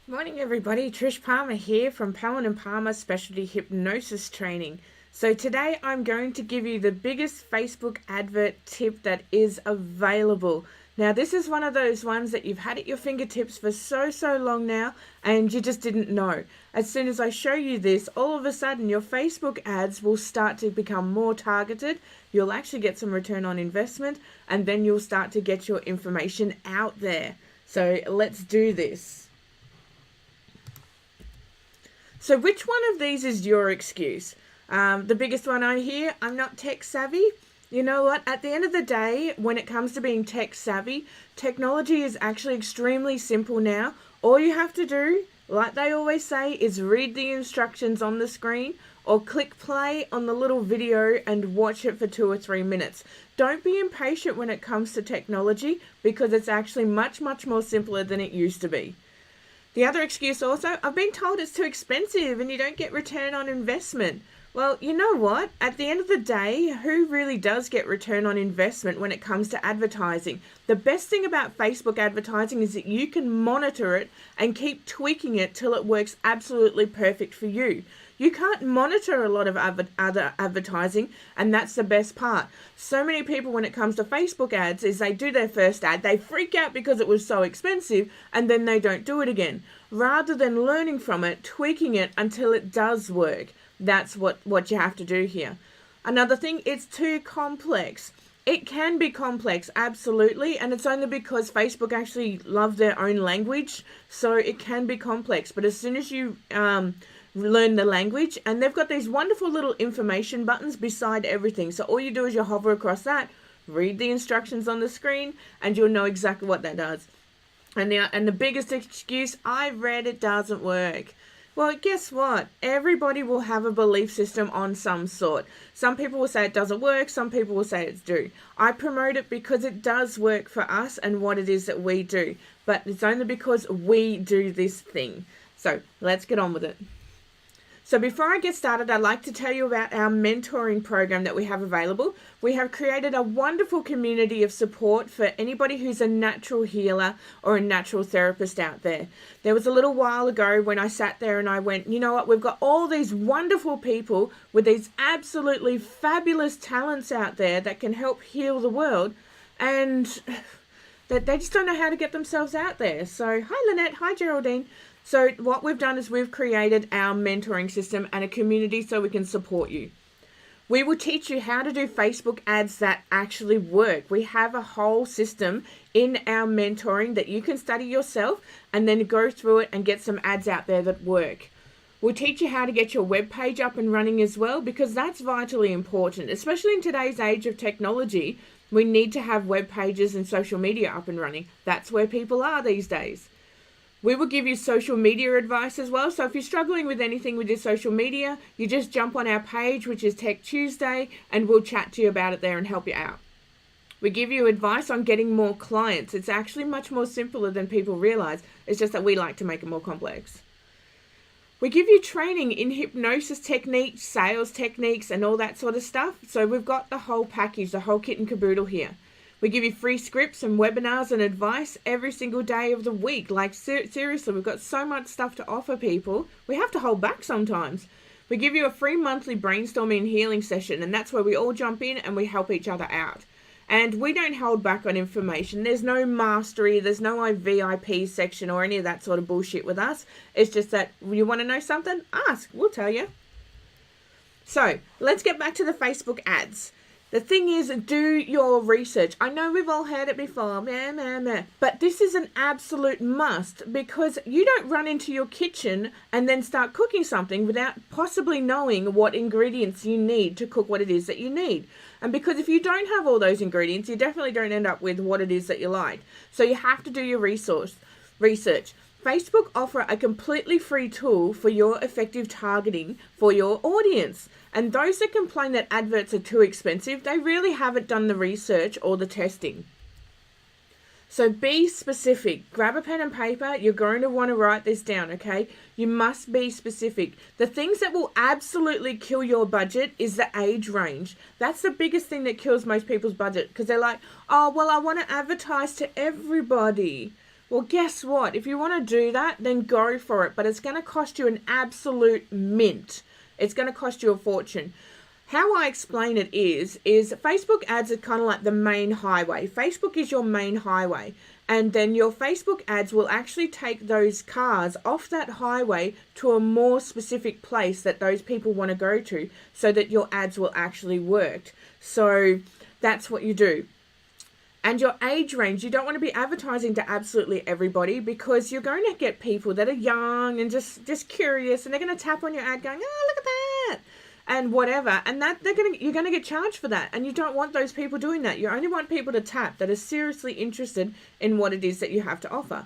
Morning, everybody. Trish Palmer here from Pellen and Palmer Specialty Hypnosis Training. So today I'm going to give you the biggest Facebook advert tip that is available. Now, this is one of those ones that you've had at your fingertips for so long now, and you just didn't know. As soon as I show you this, all of a sudden your Facebook ads will start to become more targeted. You'll actually get some return on investment, and then you'll start to get your information out there. So let's do this. So which one of these is your excuse? The biggest one I hear, I'm not tech savvy. You know what? At the end of the day, when it comes to being tech savvy, technology is actually extremely simple now. All you have to do, like they always say, is read the instructions on the screen or click play on the little video and watch it for 2 or 3 minutes. Don't be impatient when it comes to technology because it's actually much more simpler than it used to be. The other excuse also, I've been told it's too expensive and you don't get return on investment. Well, you know what? At the end of the day, who really does get return on investment when it comes to advertising? The best thing about Facebook advertising is that you can monitor it and keep tweaking it till it works absolutely perfect for you. You can't monitor a lot of other advertising, and that's the best part. So many people, when it comes to Facebook ads, is they do their first ad, they freak out because it was so expensive, and then they don't do it again. Rather than learning from it, tweaking it until it does work. That's what you have to do here. Another thing, it's too complex. It can be complex, absolutely, and it's only because Facebook actually love their own language, so it can be complex. But as soon as you learn the language, and they've got these wonderful little information buttons beside everything, so all you do is you hover across that, read the instructions on the screen, and you'll know exactly what that does. And the biggest excuse, I read it doesn't work. Well, guess what? Everybody will have a belief system on some sort. Some people will say it doesn't work. Some people will say it's do. I promote it because it does work for us and what it is that we do. But it's only because we do this thing. So let's get on with it. So before I get started, I'd like to tell you about our mentoring program that we have available. We have created a wonderful community of support for anybody who's a natural healer or a natural therapist out there. There was a little while ago when I sat there and I went, you know what, we've got all these wonderful people with these absolutely fabulous talents out there that can help heal the world, and that they just don't know how to get themselves out there. So hi Lynette, hi Geraldine. So what we've done is we've created our mentoring system and a community so we can support you. We will teach you how to do Facebook ads that actually work. We have a whole system in our mentoring that you can study yourself and then go through it and get some ads out there that work. We'll teach you how to get your web page up and running as well, because that's vitally important, especially in today's age of technology. We need to have web pages and social media up and running. That's where people are these days. We will give you social media advice as well. So if you're struggling with anything with your social media, you just jump on our page, which is Tech Tuesday, and we'll chat to you about it there and help you out. We give you advice on getting more clients. It's actually much more simpler than people realize. It's just that we like to make it more complex. We give you training in hypnosis techniques, sales techniques, and all that sort of stuff. So we've got the whole package, the whole kit and caboodle here. We give you free scripts and webinars and advice every single day of the week. Like, seriously, we've got so much stuff to offer people. We have to hold back sometimes. We give you a free monthly brainstorming and healing session, and that's where we all jump in and we help each other out. And we don't hold back on information. There's no mastery, there's no VIP section or any of that sort of bullshit with us. It's just that you want to know something? Ask, we'll tell you. So, let's get back to the Facebook ads. The thing is, do your research. I know we've all heard it before, but this is an absolute must, because you don't run into your kitchen and then start cooking something without possibly knowing what ingredients you need to cook what it is that you need. And because if you don't have all those ingredients, you definitely don't end up with what it is that you like. So you have to do your research. Facebook offer a completely free tool for your effective targeting for your audience. And those that complain that adverts are too expensive, they really haven't done the research or the testing. So be specific. Grab a pen and paper. You're going to want to write this down, okay? You must be specific. The things that will absolutely kill your budget is the age range. That's the biggest thing that kills most people's budget, because they're like, oh, well, I want to advertise to everybody. Well, guess what? If you want to do that, then go for it. But it's going to cost you an absolute mint. It's going to cost you a fortune. How I explain it is Facebook ads are kind of like the main highway. Facebook is your main highway. And then your Facebook ads will actually take those cars off that highway to a more specific place that those people want to go to so that your ads will actually work. So that's what you do. And your age range, you don't want to be advertising to absolutely everybody, because you're going to get people that are young and just curious, and they're going to tap on your ad going, oh, look at that, and whatever, and that you're going to get charged for that, and you don't want those people doing that. You only want people to tap that are seriously interested in what it is that you have to offer.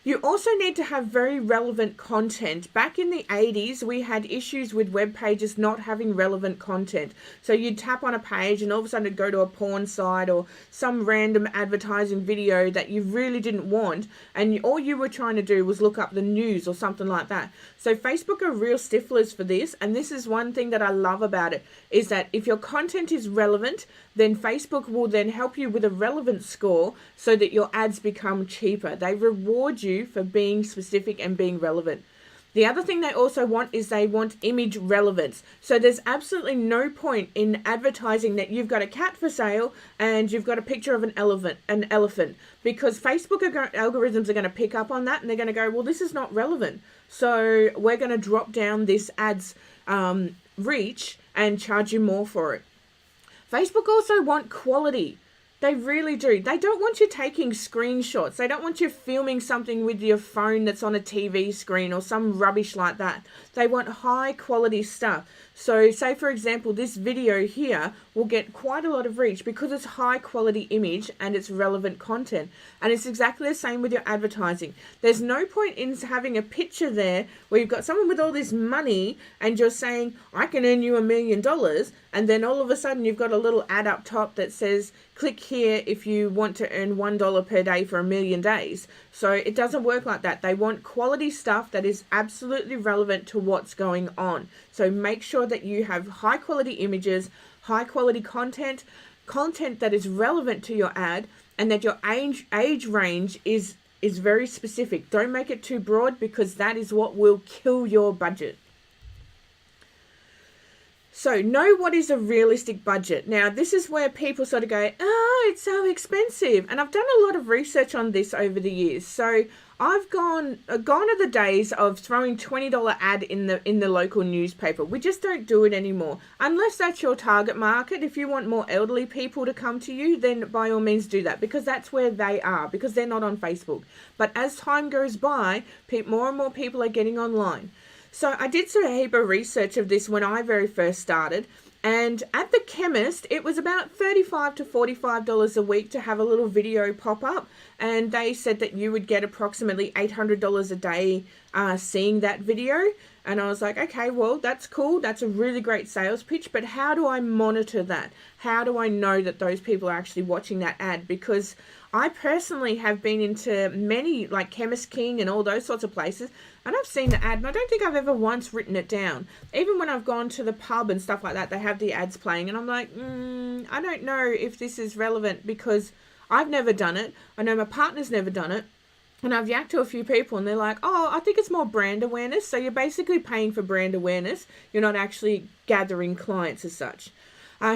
You also need to have very relevant content. Back in the 80s, we had issues with web pages not having relevant content. So you'd tap on a page and all of a sudden it'd go to a porn site or some random advertising video that you really didn't want, and all you were trying to do was look up the news or something like that. So Facebook are real stiflers for this, and this is one thing that I love about it, is that if your content is relevant, then Facebook will then help you with a relevance score so that your ads become cheaper. They reward you for being specific and being relevant. The other thing they also want is they want image relevance. So there's absolutely no point in advertising that you've got a cat for sale and you've got a picture of an elephant, because Facebook algorithms are going to pick up on that, and they're going to go, well, this is not relevant. So we're going to drop down this ad's reach and charge you more for it. Facebook also want quality. They really do. They don't want you taking screenshots. They don't want you filming something with your phone that's on a TV screen or some rubbish like that. They want high quality stuff. So say, for example, this video here will get quite a lot of reach because it's high quality image and it's relevant content. And it's exactly the same with your advertising. There's no point in having a picture there where you've got someone with all this money and you're saying, I can earn you $1 million. And then all of a sudden you've got a little ad up top that says, click here if you want to earn $1 per day for 1,000,000 days. So it doesn't work like that. They want quality stuff that is absolutely relevant to what's going on. So make sure that you have high quality images, high quality content that is relevant to your ad, and that your age range is very specific. Don't make it too broad, because that is what will kill your budget. So know what is a realistic budget. Now, this is where people sort of go, oh, it's so expensive. And I've done a lot of research on this over the years. So I've gone are the days of throwing $20 ad in the local newspaper. We just don't do it anymore. Unless that's your target market. If you want more elderly people to come to you, then by all means do that, because that's where they are, because they're not on Facebook. But as time goes by, more and more people are getting online. So I did a heap of research of this when I very first started, and at the chemist it was about $35 to $45 a week to have a little video pop up, and they said that you would get approximately $800 a day seeing that video. And I was like, okay, well, that's cool, that's a really great sales pitch, but how do I monitor that? How do I know that those people are actually watching that ad? Because I personally have been into many, like Chemist King and all those sorts of places, and I've seen the ad, and I don't think I've ever once written it down. Even when I've gone to the pub and stuff like that, they have the ads playing, and I'm like, I don't know if this is relevant, because I've never done it. I know my partner's never done it. And I've yacked to a few people, and they're like, oh, I think it's more brand awareness. So you're basically paying for brand awareness. You're not actually gathering clients as such.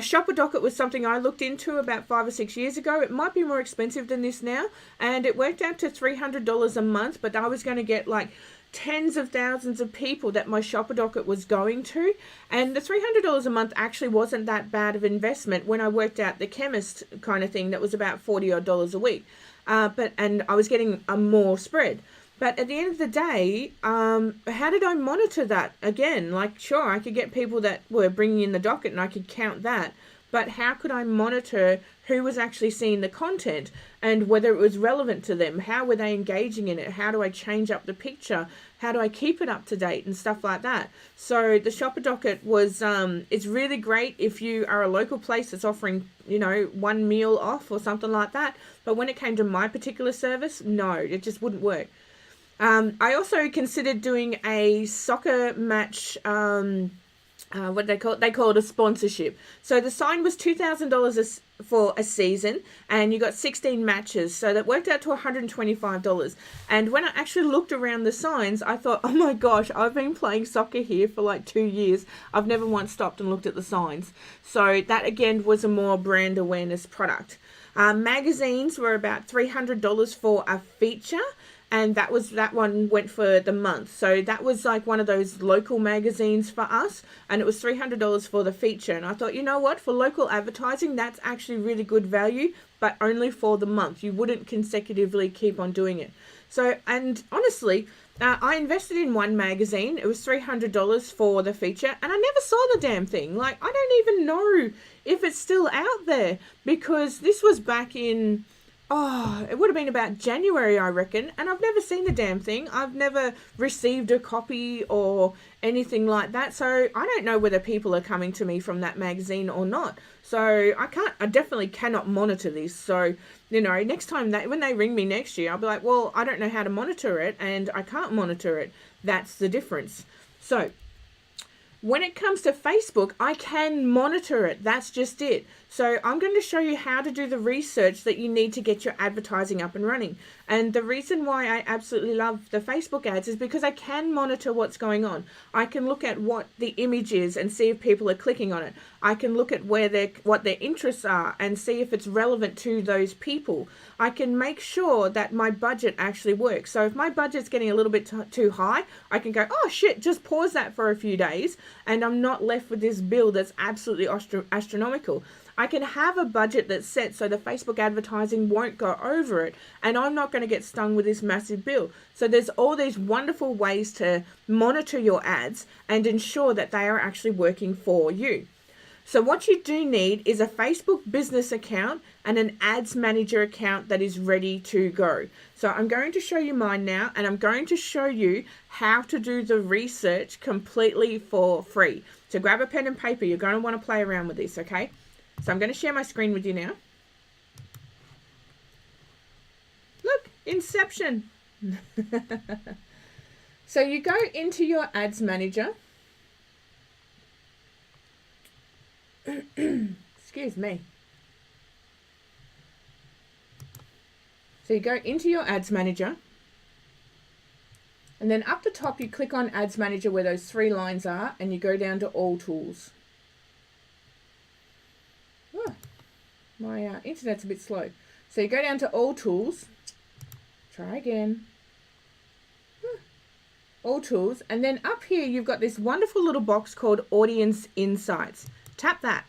Shopper Docket was something I looked into about 5 or 6 years ago. It might be more expensive than this now, and it worked out to $300 a month, but I was going to get like tens of thousands of people that my Shopper Docket was going to, and the $300 a month actually wasn't that bad of investment when I worked out the chemist kind of thing. That was about $40 odd a week, and I was getting a more spread. But at the end of the day, how did I monitor that? Again, like, sure, I could get people that were bringing in the docket and I could count that, but how could I monitor who was actually seeing the content and whether it was relevant to them? How were they engaging in it? How do I change up the picture? How do I keep it up to date and stuff like that? So the Shopper Docket was, it's really great if you are a local place that's offering, one meal off or something like that. But when it came to my particular service, no, it just wouldn't work. I also considered doing a soccer match what they call it? They call it a sponsorship. So the sign was $2,000 for a season, and you got 16 matches. So that worked out to $125. And when I actually looked around the signs, I thought, oh my gosh, I've been playing soccer here for like 2 years. I've never once stopped and looked at the signs. So that again was a more brand awareness product. Magazines were about $300 for a feature. And that one went for the month. So that was like one of those local magazines for us. And it was $300 for the feature. And I thought, you know what? For local advertising, that's actually really good value, but only for the month. You wouldn't consecutively keep on doing it. So, and honestly, I invested in one magazine. It was $300 for the feature. And I never saw the damn thing. Like, I don't even know if it's still out there. Because this was back in... Oh, it would have been about January, I reckon, and I've never seen the damn thing. I've never received a copy or anything like that, so I don't know whether people are coming to me from that magazine or not. So I definitely cannot monitor this. So, you know, next time when they ring me next year, I'll be like, well, I don't know how to monitor it, and I can't monitor it. That's the difference. So, when it comes to Facebook, I can monitor it. That's just it. So I'm going to show you how to do the research that you need to get your advertising up and running. And the reason why I absolutely love the Facebook ads is because I can monitor what's going on. I can look at what the image is and see if people are clicking on it. I can look at what their interests are and see if it's relevant to those people. I can make sure that my budget actually works. So if my budget's getting a little bit too high, I can go, oh shit, just pause that for a few days, and I'm not left with this bill that's absolutely astronomical. I can have a budget that's set so the Facebook advertising won't go over it, and I'm not going to get stung with this massive bill. So there's all these wonderful ways to monitor your ads and ensure that they are actually working for you. So what you do need is a Facebook business account and an ads manager account that is ready to go. So I'm going to show you mine now, and I'm going to show you how to do the research completely for free. So grab a pen and paper. You're going to want to play around with this, okay? So I'm going to share my screen with you now. Look, Inception. So you go into your ads manager. Excuse me. So you go into your ads manager. And then up the top you click on ads manager where those 3 lines are, and you go down to all tools. My internet's a bit slow. So you go down to all tools. Try again. All tools. And then up here you've got this wonderful little box called Audience Insights. Tap that.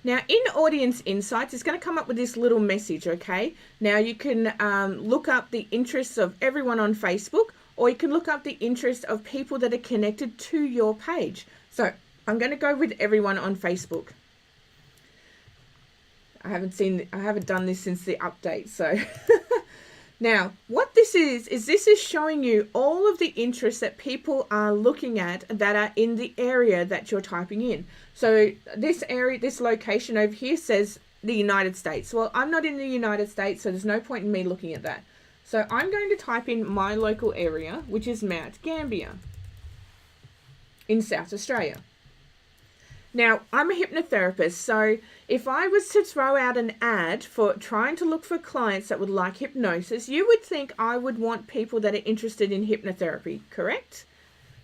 Now in Audience Insights, it's going to come up with this little message, okay? Now you can look up the interests of everyone on Facebook, or you can look up the interest of people that are connected to your page. So I'm going to go with everyone on Facebook. I haven't done this since the update. So now what this is this is showing you all of the interests that people are looking at that are in the area that you're typing in. So this area, this location over here says the United States. Well, I'm not in the United States, so there's no point in me looking at that. So I'm going to type in my local area, which is Mount Gambier in South Australia. Now, I'm a hypnotherapist, so if I was to throw out an ad for trying to look for clients that would like hypnosis, you would think I would want people that are interested in hypnotherapy, correct?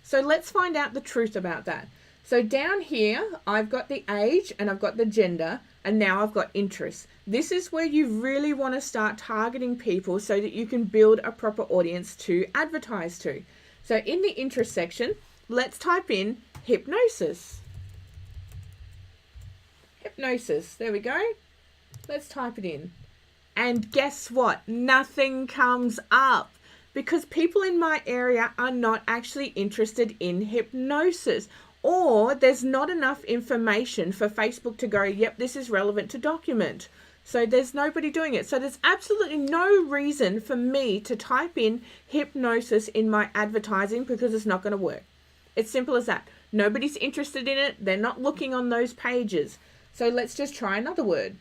So let's find out the truth about that. So down here, I've got the age and I've got the gender, and now I've got interests. This is where you really want to start targeting people so that you can build a proper audience to advertise to. So in the interest section, let's type in hypnosis. Hypnosis, there we go. Let's type it in. And guess what? Nothing comes up because people in my area are not actually interested in hypnosis, or there's not enough information for Facebook to go, yep, this is relevant to document. So there's nobody doing it. So there's absolutely no reason for me to type in hypnosis in my advertising because it's not going to work. It's simple as that. Nobody's interested in it. They're not looking on those pages. So let's just try another word.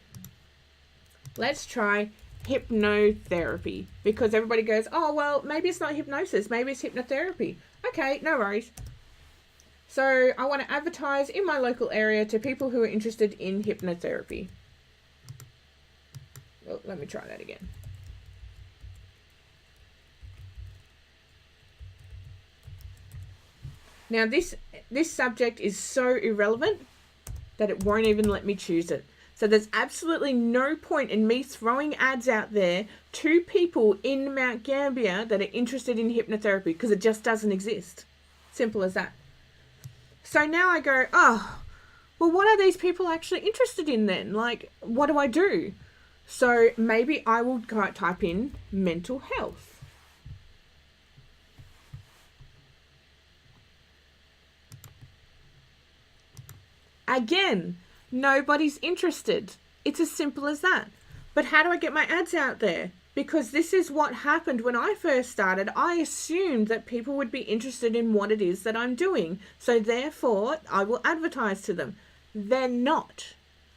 Let's try hypnotherapy, because everybody goes, oh, well, maybe it's not hypnosis, maybe it's hypnotherapy. Okay, no worries. So I want to advertise in my local area to people who are interested in hypnotherapy. Well, let me try that again. Now this subject is so irrelevant that it won't even let me choose it. So there's absolutely no point in me throwing ads out there to people in Mount Gambier that are interested in hypnotherapy, because it just doesn't exist. Simple as that. So now I go, oh, well, what are these people actually interested in then? Like, what do I do? So maybe I will type in mental health. Again, nobody's interested. It's as simple as that. But how do I get my ads out there? Because this is what happened when I first started. I assumed that people would be interested in what it is that I'm doing. So therefore, I will advertise to them. They're not.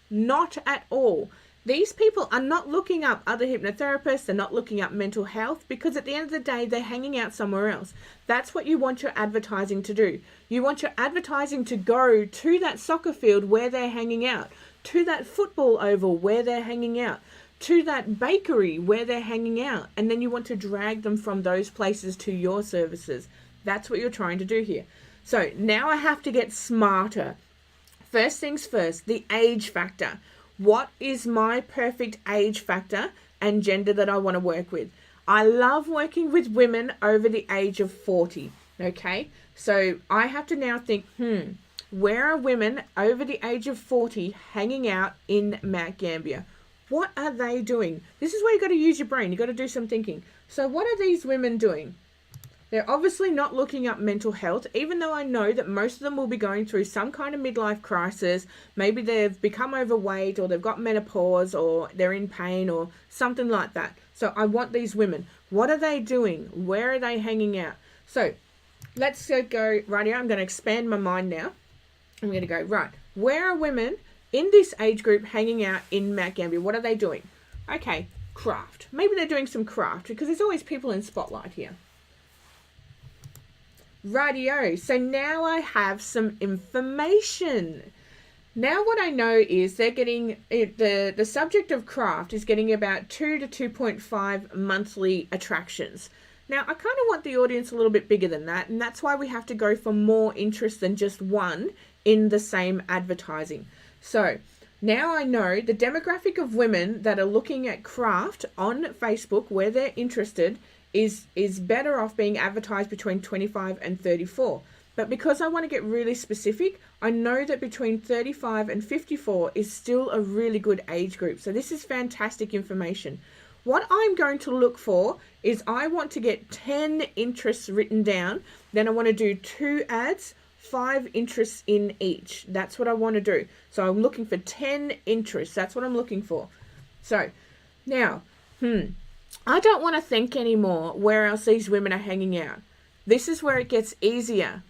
Not at all. These people are not looking up other hypnotherapists. They're not looking up mental health, because at the end of the day, they're hanging out somewhere else. That's what you want your advertising to do. You want your advertising to go to that soccer field where they're hanging out, to that football oval where they're hanging out, to that bakery where they're hanging out. And then you want to drag them from those places to your services. That's what you're trying to do here. So now I have to get smarter. First things first, the age factor. What is my perfect age factor and gender that I want to work with? I love working with women over the age of 40, okay? So I have to now think, where are women over the age of 40 hanging out in Mount Gambier? What are they doing? This is where you got to use your brain. You got to do some thinking. So what are these women doing? They're obviously not looking up mental health, even though I know that most of them will be going through some kind of midlife crisis. Maybe they've become overweight, or they've got menopause, or they're in pain, or something like that. So I want these women. What are they doing? Where are they hanging out? So let's go right here. I'm going to expand my mind now. I'm going to go, right, where are women in this age group hanging out in Mount Gambier? What are they doing? Okay, craft. Maybe they're doing some craft, because there's always people in spotlight here. Rightio, so now I have some information. Now what I know is they're getting, the subject of craft is getting about 2 to 2.5 monthly attractions. Now I kind of want the audience a little bit bigger than that, and that's why we have to go for more interest than just one in the same advertising. So now I know the demographic of women that are looking at craft on Facebook, where they're interested, is better off being advertised between 25 and 34. But because I want to get really specific, I know that between 35 and 54 is still a really good age group. So this is fantastic information. What I'm going to look for is I want to get 10 interests written down. Then I want to do 2 ads, 5 interests in each. That's what I want to do. So I'm looking for 10 interests. That's what I'm looking for. So now, I don't want to think anymore where else these women are hanging out. This is where it gets easier.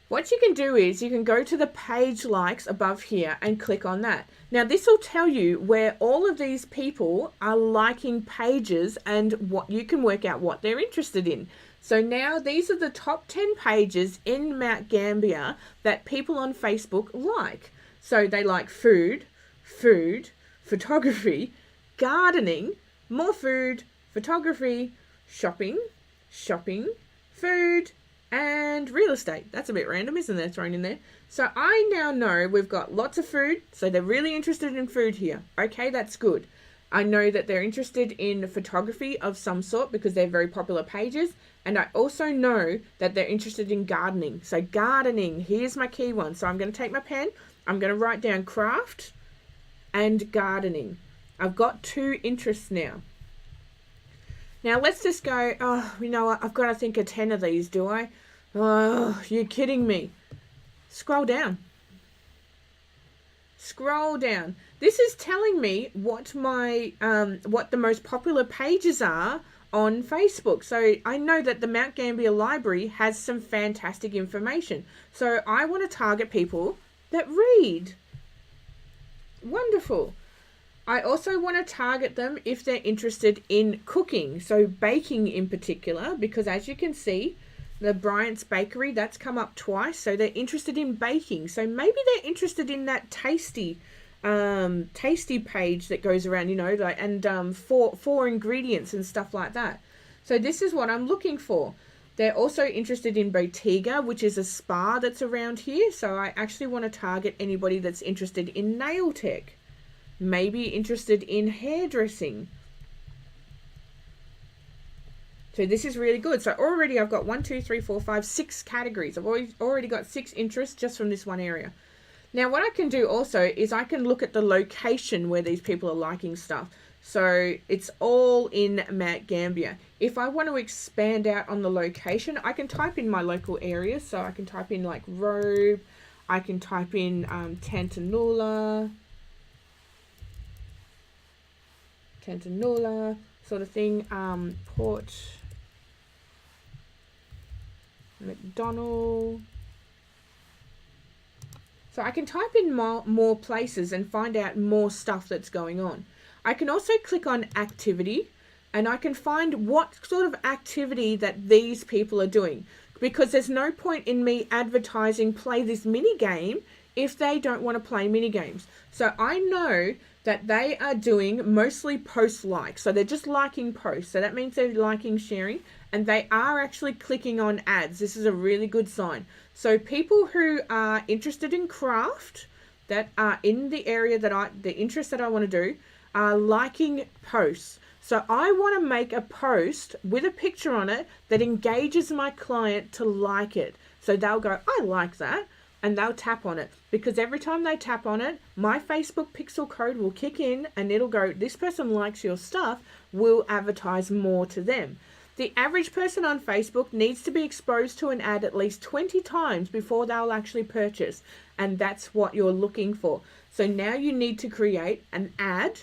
What you can do is you can go to the page likes above here and click on that. Now this will tell you where all of these people are liking pages and what you can work out what they're interested in. So now these are the top 10 pages in Mount Gambier that people on Facebook like. So they like food, photography, gardening, more food, photography, shopping, food, and real estate. That's a bit random, isn't it, thrown in there? So I now know we've got lots of food, so they're really interested in food here. Okay, that's good. I know that they're interested in photography of some sort because they're very popular pages, and I also know that they're interested in gardening. So gardening, here's my key one. So I'm going to take my pen, I'm going to write down craft and gardening. I've got 2 interests now. Now let's just go, oh, you know what, I've got to think of 10 of these, do I? Oh, you're kidding me. Scroll down. Scroll down. This is telling me what what the most popular pages are on Facebook. So I know that the Mount Gambier Library has some fantastic information. So I want to target people that read. Wonderful. I also want to target them if they're interested in cooking, so baking in particular, because as you can see, the Bryant's Bakery, that's come up twice, so they're interested in baking. So maybe they're interested in that tasty page that goes around, you know, like, and four ingredients and stuff like that. So this is what I'm looking for. They're also interested in Bottega, which is a spa that's around here. So I actually want to target anybody that's interested in nail tech. Maybe interested in hairdressing. So this is really good. So already I've got 1, 2, 3, 4, 5, 6 categories. I've already got 6 interests just from this one area. Now what I can do also is I can look at the location where these people are liking stuff. So it's all in Mount Gambier. If I want to expand out on the location, I can type in my local area. So I can type in like Robe. I can type in Tantanoola sort of thing. Port McDonald. So I can type in more places and find out more stuff that's going on. I can also click on activity and I can find what sort of activity that these people are doing, because there's no point in me advertising play this mini game if they don't want to play mini games. So I know that they are doing mostly post like. So they're just liking posts. So that means they're liking, sharing, and they are actually clicking on ads. This is a really good sign. So people who are interested in craft, that are in the area that the interest that I want to do, are liking posts. So I want to make a post with a picture on it that engages my client to like it. So they'll go, I like that. And they'll tap on it, because every time they tap on it, my Facebook pixel code will kick in and it'll go, this person likes your stuff, we'll advertise more to them. The average person on Facebook needs to be exposed to an ad at least 20 times before they'll actually purchase. And that's what you're looking for. So now you need to create an ad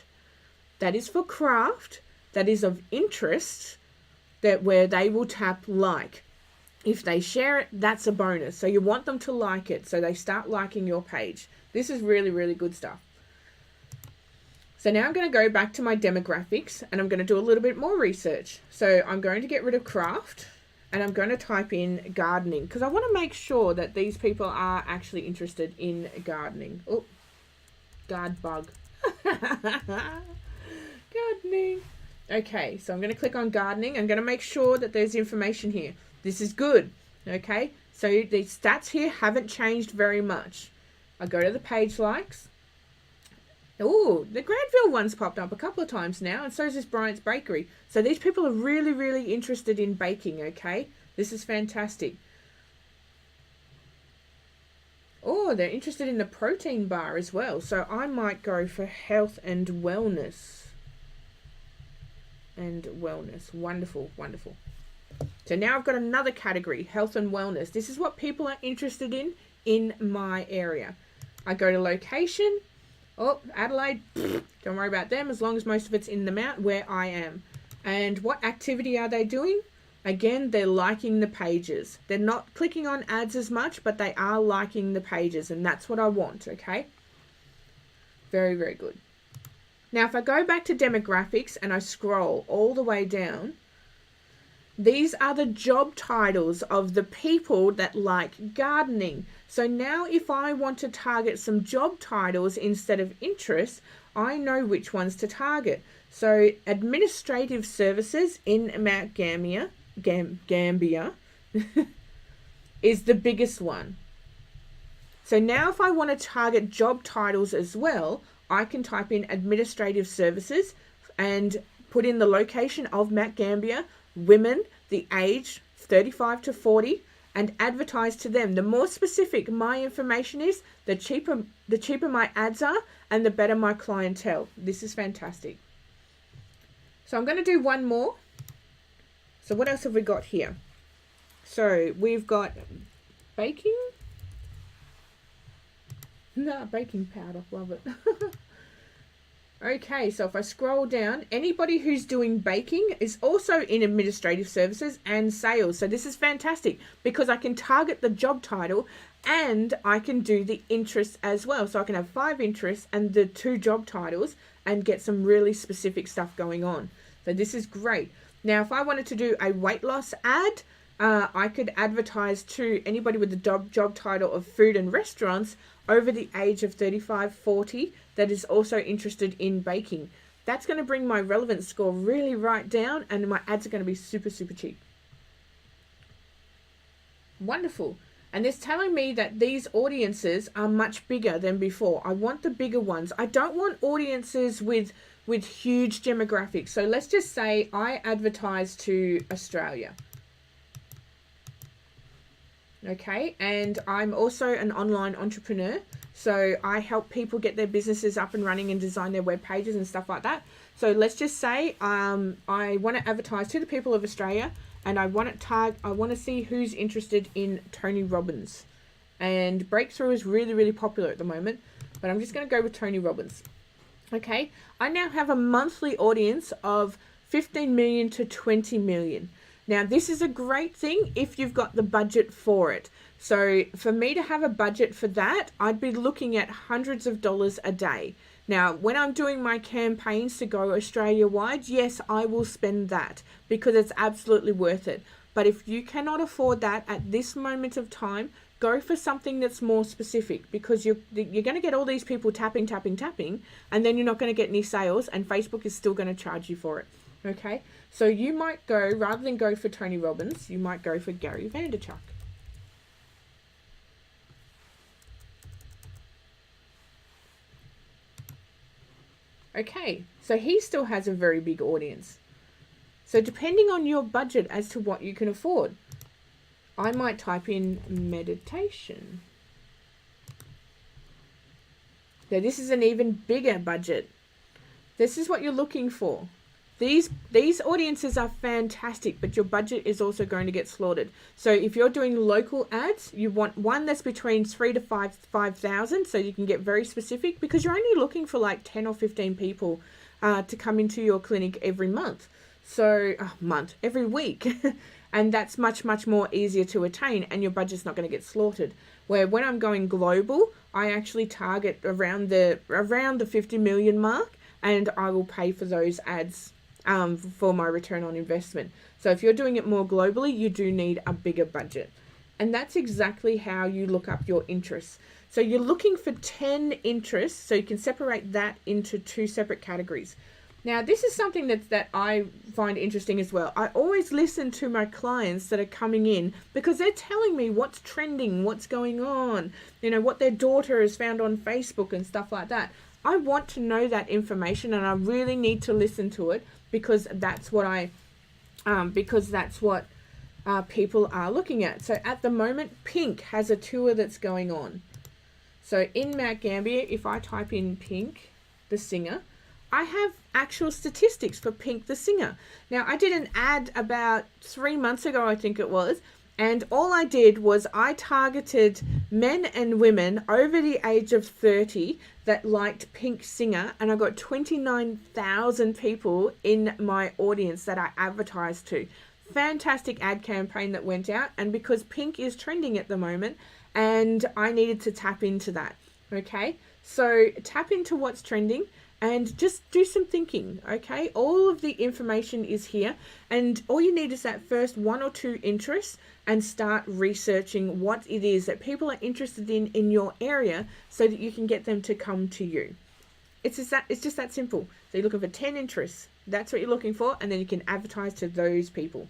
that is for craft, that is of interest, that where they will tap like. If they share it, that's a bonus. So you want them to like it, so they start liking your page. This is really, really good stuff. So now I'm going to go back to my demographics and I'm going to do a little bit more research. So I'm going to get rid of craft and I'm going to type in gardening, because I want to make sure that these people are actually interested in gardening. Oh, guard bug. Gardening. Okay, so I'm going to click on gardening. I'm going to make sure that there's information here. This is good, okay? So the stats here haven't changed very much. I go to the page likes. Oh, the Granville one's popped up a couple of times now, and so is this Bryant's Bakery. So these people are really, really interested in baking, okay? This is fantastic. Oh, they're interested in the protein bar as well. So I might go for health and wellness. Wonderful, wonderful. So now I've got another category, health and wellness. This is what people are interested in my area. I go to location. Oh, Adelaide, don't worry about them as long as most of it's in the Mount where I am. And what activity are they doing? Again, they're liking the pages. They're not clicking on ads as much, but they are liking the pages, and that's what I want, okay? Very, very good. Now, if I go back to demographics and I scroll all the way down, these are the job titles of the people that like gardening. So now if I want to target some job titles instead of interests, I know which ones to target. So administrative services in Mount Gambier is the biggest one. So now if I want to target job titles as well, I can type in administrative services and put in the location of Mount Gambier, women, the age 35 to 40, and advertise to them. The more specific my information is, the cheaper my ads are, and the better my clientele. This is fantastic. So I'm going to do one more. So what else have we got here? So we've got baking. No, baking powder. Love it. Okay, so if I scroll down, anybody who's doing baking is also in administrative services and sales. So this is fantastic because I can target the job title And I can do the interests as well. So I can have 5 interests and the 2 job titles and get some really specific stuff going on. So this is great. Now, if I wanted to do a weight loss ad, I could advertise to anybody with the job title of food and restaurants over the age of 35, 40 that is also interested in baking. That's going to bring my relevance score really right down, and my ads are going to be super, super cheap. Wonderful. And it's telling me that these audiences are much bigger than before. I want the bigger ones. I don't want audiences with huge demographics. So let's just say I advertise to Australia. Okay, and I'm also an online entrepreneur. So I help people get their businesses up and running and design their web pages and stuff like that. So let's just say I want to advertise to the people of Australia, and I want to see who's interested in Tony Robbins. And Breakthrough is really, really popular at the moment, but I'm just going to go with Tony Robbins. Okay, I now have a monthly audience of 15 million to 20 million. Now, this is a great thing if you've got the budget for it. So for me to have a budget for that, I'd be looking at hundreds of dollars a day. Now, when I'm doing my campaigns to go Australia-wide, yes, I will spend that because it's absolutely worth it. But if you cannot afford that at this moment of time, go for something that's more specific, because you're going to get all these people tapping, and then you're not going to get any sales, and Facebook is still going to charge you for it. Okay, so you might go, rather than go for Tony Robbins, you might go for Gary Vaynerchuk. Okay, so he still has a very big audience. So depending on your budget as to what you can afford, I might type in meditation. Now this is an even bigger budget. This is what you're looking for. These audiences are fantastic, but your budget is also going to get slaughtered. So if you're doing local ads, you want one that's between 3 to 5,000, so you can get very specific, because you're only looking for like 10 or 15 people to come into your clinic every month. So every week. And that's much, much more easier to attain, and your budget's not going to get slaughtered. Where when I'm going global, I actually target around the 50 million mark, and I will pay for those ads for my return on investment. So if you're doing it more globally, you do need a bigger budget. And that's exactly how you look up your interests. So you're looking for 10 interests, so you can separate that into 2 separate categories. Now, this is something that I find interesting as well. I always listen to my clients that are coming in, because they're telling me what's trending, what's going on, what their daughter has found on Facebook and stuff like that. I want to know that information, and I really need to listen to it, because that's what people are looking at. So at the moment, Pink has a tour that's going on. So in Mount Gambier, if I type in Pink, the singer, I have actual statistics for Pink, the singer. Now, I did an ad about 3 months ago, I think it was, and all I did was I targeted men and women over the age of 30 that liked Pink singer, and I got 29,000 people in my audience that I advertised to. Fantastic ad campaign that went out, and because Pink is trending at the moment, and I needed to tap into that. Okay, so tap into what's trending and just do some thinking. Okay, all of the information is here, and all you need is that first 1 or 2 interests, and start researching what it is that people are interested in your area, so that you can get them to come to you. It's just that simple. So you're looking for 10 interests. That's what you're looking for, and then you can advertise to those people.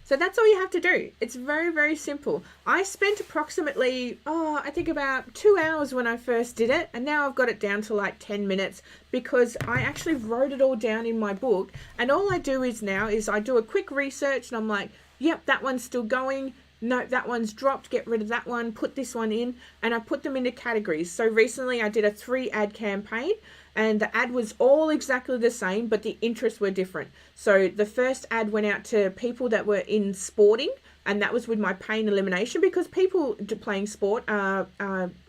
So that's all you have to do. It's very, very simple. I spent approximately, I think about 2 hours when I first did it, and now I've got it down to like 10 minutes, because I actually wrote it all down in my book, and all I do is I do a quick research, and I'm like, yep, that one's still going. No, that one's dropped. Get rid of that one. Put this one in, and I put them into categories. So recently I did a 3 ad campaign, and the ad was all exactly the same, but the interests were different. So the first ad went out to people that were in sporting, and that was with my pain elimination, because people playing sport are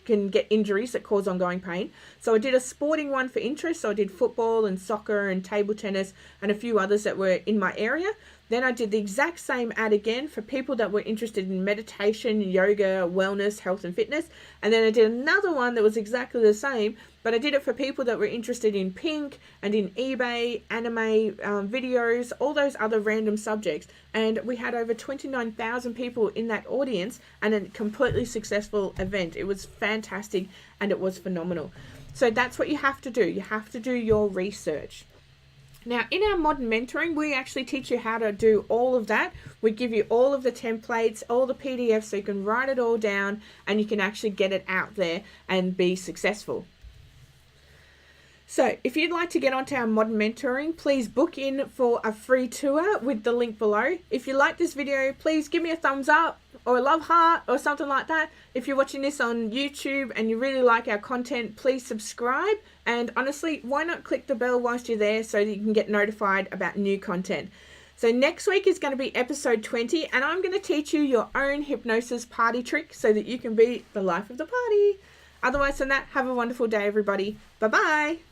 can get injuries that cause ongoing pain. So I did a sporting one for interest. So I did football and soccer and table tennis and a few others that were in my area. Then I did the exact same ad again for people that were interested in meditation, yoga, wellness, health and fitness. And then I did another one that was exactly the same, but I did it for people that were interested in pink and in eBay, anime videos, all those other random subjects. And we had over 29,000 people in that audience and a completely successful event. It was fantastic and it was phenomenal. So that's what you have to do. You have to do your research. Now, in our modern mentoring, we actually teach you how to do all of that. We give you all of the templates, all the PDFs, so you can write it all down and you can actually get it out there and be successful. So if you'd like to get onto our modern mentoring, please book in for a free tour with the link below. If you like this video, please give me a thumbs up or a love heart or something like that. If you're watching this on YouTube and you really like our content, please subscribe. And honestly, why not click the bell whilst you're there so that you can get notified about new content. So next week is going to be episode 20 and I'm going to teach you your own hypnosis party trick so that you can be the life of the party. Otherwise than that, have a wonderful day, everybody. Bye-bye.